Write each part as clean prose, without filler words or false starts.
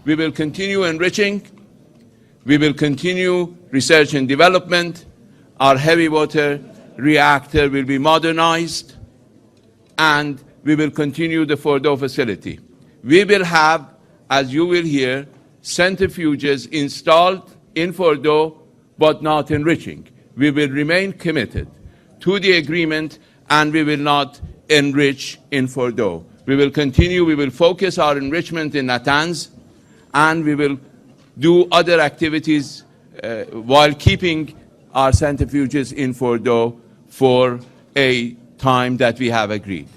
We will continue enriching. We will continue research and development. Our heavy water reactor will be modernized, and we will continue the Fordo facility. We will have, as you will hear, centrifuges installed in Fordo, but not enriching. We will remain committed to the agreement, and we will not enrich in Fordo. We will continue, we will focus our enrichment in Natanz, and we will do other activities while keeping our centrifuges in Fordo for a time that we have agreed.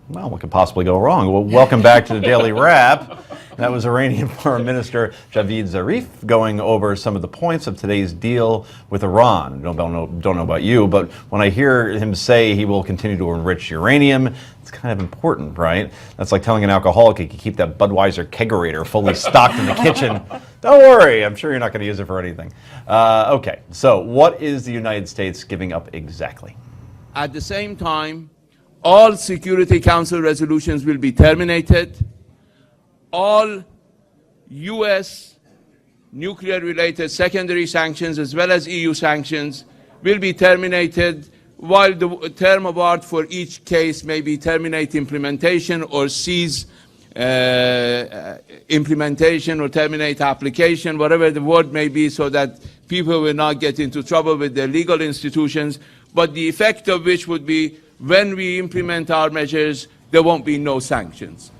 Well, what could possibly go wrong? Well, welcome back to the Daily Wrap. That was Iranian Foreign Minister Javad Zarif going over some of the points of today's deal with Iran. Don't know about you, but when I hear him say he will continue to enrich uranium, it's kind of important, right? That's like telling an alcoholic he can keep that Budweiser kegerator fully stocked in the kitchen. Don't worry, I'm sure you're not going to use it for anything. Okay, so what is the United States giving up exactly? At the same time, all Security Council resolutions will be terminated. All U.S. nuclear-related secondary sanctions, as well as EU sanctions, will be terminated, while the term of art for each case may be terminate implementation or cease implementation or terminate application, whatever the word may be, so that people will not get into trouble with their legal institutions. But the effect of which would be, when we implement our measures, there won't be no sanctions.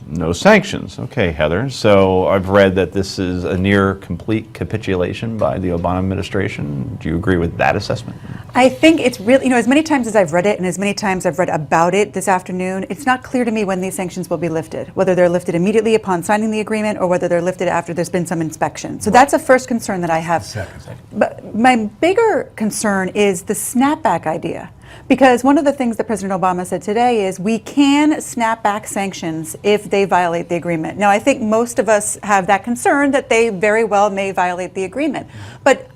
No sanctions. Okay, Heather. So I've read that this is a near complete capitulation by the Obama administration. Do you agree with that assessment? I think it's really, as many times as I've read it and as many times I've read about it this afternoon, it's not clear to me when these sanctions will be lifted, whether they're lifted immediately upon signing the agreement or whether they're lifted after there's been some inspection. So that's a first concern that I have. Second. But my bigger concern is the snapback idea. Because one of the things that President Obama said today is we can snap back sanctions if they violate the agreement. Now, I think most of us have that concern that they very well may violate the agreement. But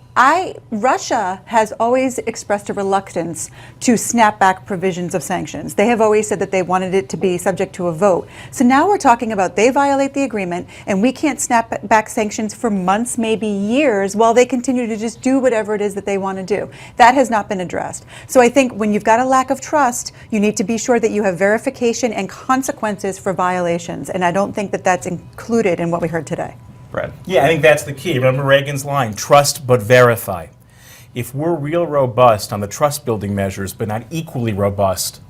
Russia has always expressed a reluctance to snap back provisions of sanctions. They have always said that they wanted it to be subject to a vote. So now we're talking about they violate the agreement and we can't snap back sanctions for months, maybe years, while they continue to just do whatever it is that they want to do. That has not been addressed. So I think when you've got a lack of trust, you need to be sure that you have verification and consequences for violations. And I don't think that that's included in what we heard today. Brad? Yeah, I think that's the key. Remember Reagan's line, trust but verify. If we're real robust on the trust building measures but not equally robust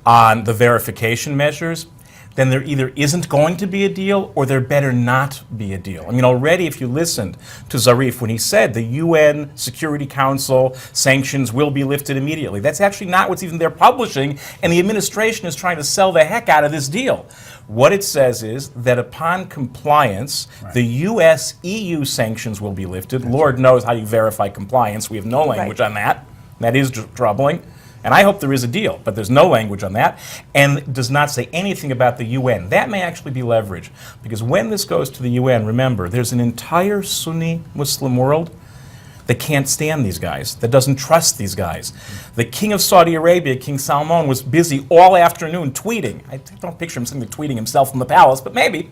on the verification measures, then there either isn't going to be a deal or there better not be a deal. I mean, already if you listened to Zarif when he said the UN Security Council sanctions will be lifted immediately, that's actually not what's even they're publishing, and the administration is trying to sell the heck out of this deal. What it says is that upon compliance, the US-EU sanctions will be lifted. Lord knows how you verify compliance. We have no language on that. That is troubling. And I hope there is a deal, but there's no language on that, and does not say anything about the UN. That may actually be leverage, because when this goes to the UN, remember, there's an entire Sunni Muslim world that can't stand these guys, that doesn't trust these guys. The king of Saudi Arabia, King Salman, was busy all afternoon tweeting. I don't picture him simply tweeting himself from the palace, but maybe.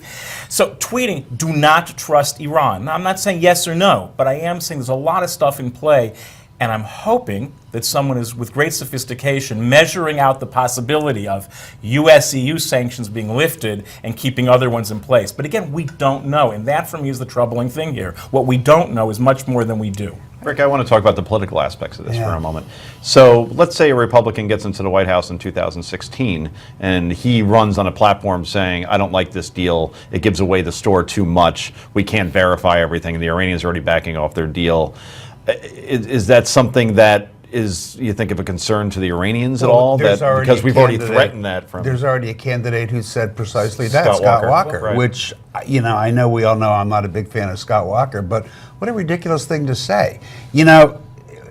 So tweeting, do not trust Iran. Now, I'm not saying yes or no, but I am saying there's a lot of stuff in play. And I'm hoping that someone is, with great sophistication, measuring out the possibility of US-EU sanctions being lifted and keeping other ones in place. But again, we don't know, and that for me is the troubling thing here. What we don't know is much more than we do. Rick, I want to talk about the political aspects of this for a moment. So let's say a Republican gets into the White House in 2016 and he runs on a platform saying, I don't like this deal, it gives away the store too much, we can't verify everything, and the Iranians are already backing off their deal. Is that something that is, you think, of a concern to the Iranians at all? Because we've already threatened that from... There's already a candidate who said precisely that, Scott Walker, right. Which, I know we all know I'm not a big fan of Scott Walker, but what a ridiculous thing to say.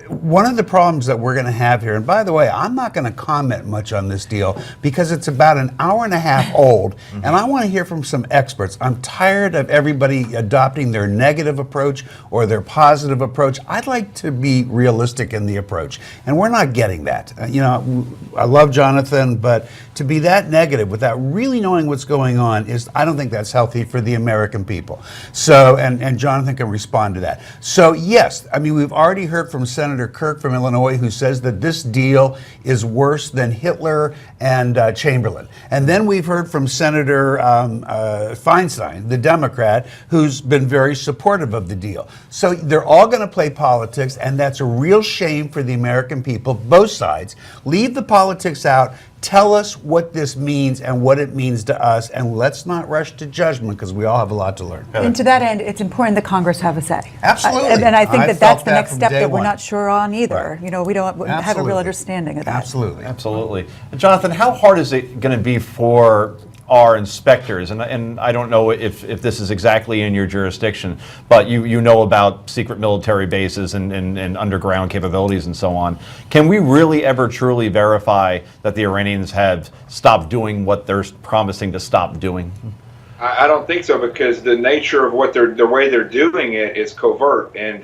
one of the problems that we're going to have here, and by the way, I'm not going to comment much on this deal because it's about an hour and a half old, and I want to hear from some experts. I'm tired of everybody adopting their negative approach or their positive approach. I'd like to be realistic in the approach, and we're not getting that. You know, I love Jonathan, but to be that negative without really knowing what's going on I don't think that's healthy for the American people. So, and Jonathan can respond to that. So yes, I mean, we've already heard from Senator Kirk from Illinois, who says that this deal is worse than Hitler and Chamberlain. And then we've heard from Senator Feinstein, the Democrat, who's been very supportive of the deal. So they're all going to play politics, and that's a real shame for the American people, both sides. Leave the politics out. Tell us what this means and what it means to us, and let's not rush to judgment because we all have a lot to learn. And to that end, it's important that Congress have a say. Absolutely. And I think I that felt that's the that next from step day that we're one. not sure on either. Right. You know, we don't have a real Absolutely. understanding of that. Absolutely. Absolutely. Jonathan, how hard is it going to be for our inspectors? And I don't know if this is exactly in your jurisdiction, but you know about secret military bases and underground capabilities and so on. Can we really ever truly verify that the Iranians have stopped doing what they're promising to stop doing? I don't think so, because the nature of what the way they're doing it is covert and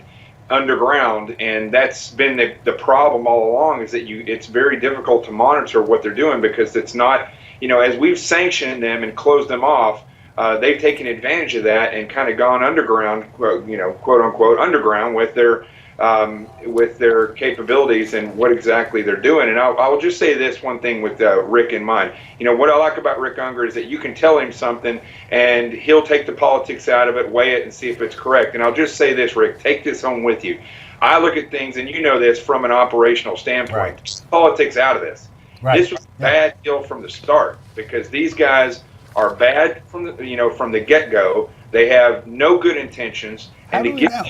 underground, and that's been the problem all along, is that it's very difficult to monitor what they're doing because it's not, you know, as we've sanctioned them and closed them off, they've taken advantage of that and kind of gone underground, you know, quote unquote underground with their capabilities and what exactly they're doing. And I'll just say this one thing with Rick in mind. You know, what I like about Rick Unger is that you can tell him something and he'll take the politics out of it, weigh it, and see if it's correct. And I'll just say this, Rick, take this home with you. I look at things, and you know this, from an operational standpoint. Right. Politics out of this. Right. This was a bad deal from the start because these guys are bad from the get-go. They have no good intentions, How and to do we get know?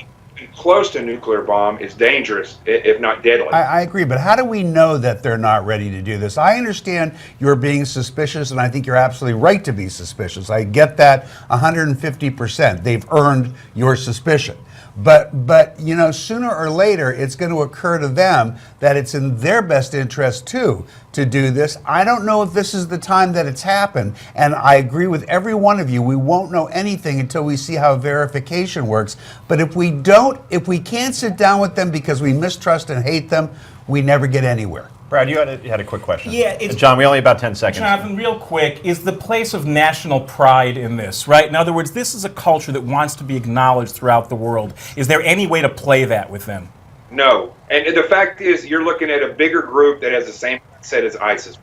close to a nuclear bomb is dangerous, if not deadly. I agree, but how do we know that they're not ready to do this? I understand you're being suspicious, and I think you're absolutely right to be suspicious. I get that 150%. They've earned your suspicion. But you know, sooner or later, it's going to occur to them that it's in their best interest too to do this. I don't know if this is the time that it's happened, and I agree with every one of you. We won't know anything until we see how verification works. But if we can't sit down with them because we mistrust and hate them, we never get anywhere. Brad, you had a quick question. Yeah, it's- John, we only have about 10 seconds. Jonathan, real quick, is the place of national pride in this, right? In other words, this is a culture that wants to be acknowledged throughout the world. Is there any way to play that with them? No. And the fact is, you're looking at a bigger group that has the same mindset as ISIS.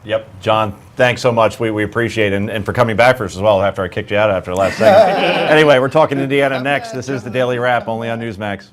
Yep. John, thanks so much. We appreciate it. And for coming back for us as well after I kicked you out after the last segment. Anyway, we're talking Indiana next. This is the Daily Wrap, only on Newsmax.